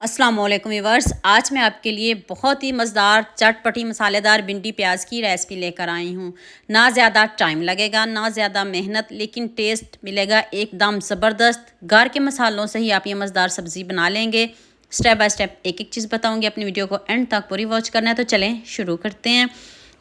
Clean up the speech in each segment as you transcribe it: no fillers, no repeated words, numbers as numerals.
अस्सलाम वालेकुम व्यूअर्स। आज मैं आपके लिए बहुत ही मज़ेदार चटपटी मसालेदार भिंडी प्याज की रेसिपी लेकर आई हूँ। ना ज़्यादा टाइम लगेगा, ना ज़्यादा मेहनत, लेकिन टेस्ट मिलेगा एकदम ज़बरदस्त। घर के मसालों से ही आप ये मज़ेदार सब्ज़ी बना लेंगे। स्टेप बाय स्टेप एक एक चीज़ बताऊँगी। अपनी वीडियो को एंड तक पूरी वॉच करना है। तो चलें शुरू करते हैं।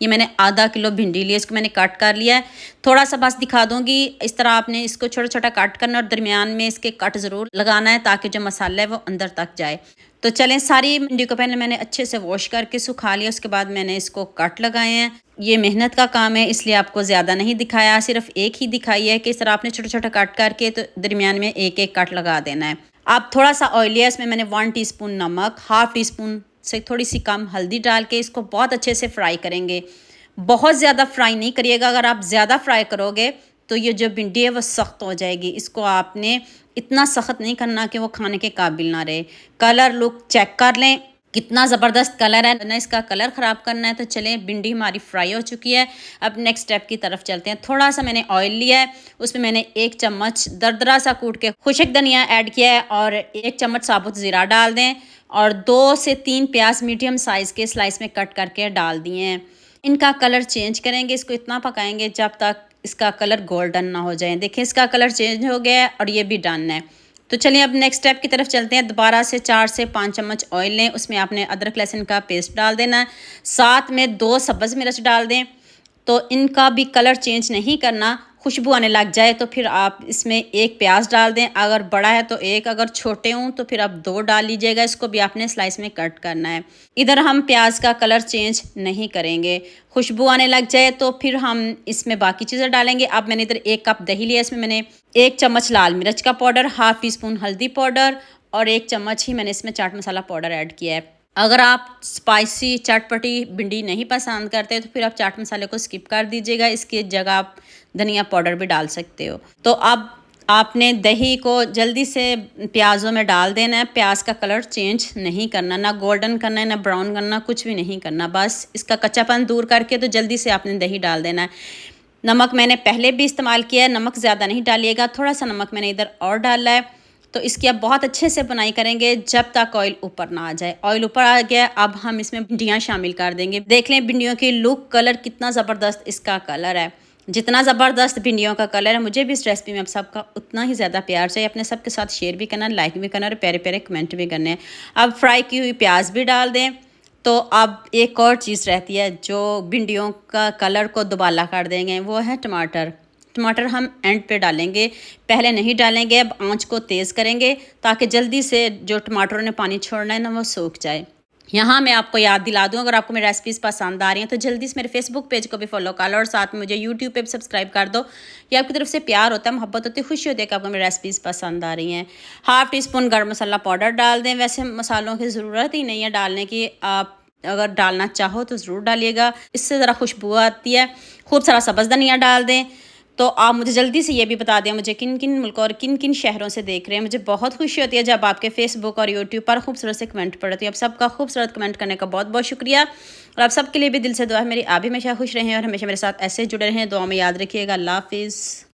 ये मैंने आधा किलो भिंडी ली है, इसको मैंने कट कर लिया है। थोड़ा सा बस दिखा दूंगी, इस तरह आपने इसको छोटा छोटा कट करना और दरमियान में इसके कट ज़रूर लगाना है ताकि जो मसाला है वो अंदर तक जाए। तो चलें, सारी भिंडी को पहले मैंने अच्छे से वॉश करके सुखा लिया, उसके बाद मैंने इसको कट लगाए हैं। ये मेहनत का काम है, इसलिए आपको ज़्यादा नहीं दिखाया, सिर्फ एक ही दिखाई है कि इस तरह आपने छोटा छोटा कट करके तो दरमियान में एक एक कट लगा देना है। अब थोड़ा सा ऑयली है, इसमें मैंने 1 टीस्पून नमक, हाफ़ टी स्पून से थोड़ी सी कम हल्दी डाल के इसको बहुत अच्छे से फ्राई करेंगे। बहुत ज़्यादा फ्राई नहीं करिएगा, अगर आप ज़्यादा फ्राई करोगे तो ये जो भिंडी है वो सख्त हो जाएगी। इसको आपने इतना सख्त नहीं करना कि वो खाने के काबिल ना रहे। कलर लुक चेक कर लें, कितना ज़बरदस्त कलर है, ना इसका कलर ख़राब करना है। तो चलें, भिंडी हमारी फ्राई हो चुकी है। अब नेक्स्ट स्टेप की तरफ चलते हैं। थोड़ा सा मैंने ऑयल लिया है, उसमें मैंने 1 चम्मच दरदरा सा कूट के खुशक धनिया ऐड किया है और 1 चम्मच साबुत ज़ीरा डाल दें और 2 से 3 प्याज मीडियम साइज़ के स्लाइस में कट करके डाल दिए हैं। इनका कलर चेंज करेंगे, इसको इतना पकाएंगे जब तक इसका कलर गोल्डन ना हो जाए। देखिए इसका कलर चेंज हो गया है और ये भी डन है। तो चलिए अब नेक्स्ट स्टेप की तरफ चलते हैं। दोबारा से 4 से 5 चम्मच ऑयल लें, उसमें आपने अदरक लहसुन का पेस्ट डाल देना है, साथ में 2 सब्ज़ मिर्च डाल दें। तो इनका भी कलर चेंज नहीं करना, खुशबू आने लग जाए तो फिर आप इसमें 1 प्याज डाल दें। अगर बड़ा है तो 1, अगर छोटे हों तो फिर आप 2 डाल लीजिएगा। इसको भी आपने स्लाइस में कट करना है। इधर हम प्याज का कलर चेंज नहीं करेंगे, खुशबू आने लग जाए तो फिर हम इसमें बाकी चीज़ें डालेंगे। अब मैंने इधर 1 कप दही लिया, इसमें मैंने 1 चम्मच लाल मिर्च का पाउडर, हाफ़ टी स्पून हल्दी पाउडर और 1 चम्मच ही मैंने इसमें चाट मसाला पाउडर ऐड किया है। अगर आप स्पाइसी चटपटी भिंडी नहीं पसंद करते तो फिर आप चाट मसाले को स्किप कर दीजिएगा, इसकी जगह आप धनिया पाउडर भी डाल सकते हो। तो अब आपने दही को जल्दी से प्याज़ों में डाल देना है। प्याज का कलर चेंज नहीं करना, ना गोल्डन करना है ना ब्राउन करना, कुछ भी नहीं करना, बस इसका कच्चापन दूर करके तो जल्दी से आपने दही डाल देना है। नमक मैंने पहले भी इस्तेमाल किया है, नमक ज़्यादा नहीं डालिएगा, थोड़ा सा नमक मैंने इधर और डाला है। तो इसकी अब बहुत अच्छे से बुनाई करेंगे जब तक ऑयल ऊपर ना आ जाए। ऑयल ऊपर आ गया, अब हम इसमें भिंडियाँ शामिल कर देंगे। देख लें भिंडियों की लुक, कलर कितना ज़बरदस्त इसका कलर है। जितना ज़बरदस्त भिंडियों का कलर है, मुझे भी इस रेसिपी में अब सबका उतना ही ज़्यादा प्यार चाहिए। अपने सबके साथ शेयर भी करना, लाइक भी करना और प्यारे प्यारे कमेंट भी करने हैं। अब फ्राई की हुई प्याज भी डाल दें। तो अब एक और चीज़ रहती है जो भिंडियों का कलर को दुबाला कर देंगे, वो है टमाटर। टमाटर हम एंड पे डालेंगे, पहले नहीं डालेंगे। अब आंच को तेज़ करेंगे ताकि जल्दी से जो टमाटरों ने पानी छोड़ना है ना वो सूख जाए। यहाँ मैं आपको याद दिला दूँ, अगर आपको मेरी रेसिपीज़ पसंद आ रही हैं तो जल्दी से मेरे फेसबुक पेज को भी फॉलो कर लो और साथ में मुझे यूट्यूब पे भी सब्सक्राइब कर दो। ये आपकी तरफ से प्यार होता है, मोहब्बत होती है, खुशी होती है कि आपको मेरी रेसिपीज़ पसंद आ रही हैं। हाफ़ टी स्पून गर्म मसाला पाउडर डाल दें। वैसे मसालों की ज़रूरत ही नहीं है डालने की, आप अगर डालना चाहो तो ज़रूर डालिएगा, इससे ज़रा खुशबू आती है। खूब सारा सब्ज़ धनिया डाल दें। तो आप मुझे जल्दी से ये भी बता दें मुझे किन किन मुल्कों और किन किन शहरों से देख रहे हैं। मुझे बहुत खुशी होती है जब आपके फेसबुक और यूट्यूब पर खूबसूरत से कमेंट पढ़ती है। आप सबका खूबसूरत कमेंट करने का बहुत बहुत शुक्रिया और आप सबके लिए भी दिल से दुआ है मेरी, आप भी हमेशा खुश रहें और हमेशा मेरे साथ ऐसे जुड़े रहें। दुआ में याद रखिएगा। अल्लाह हाफिज़।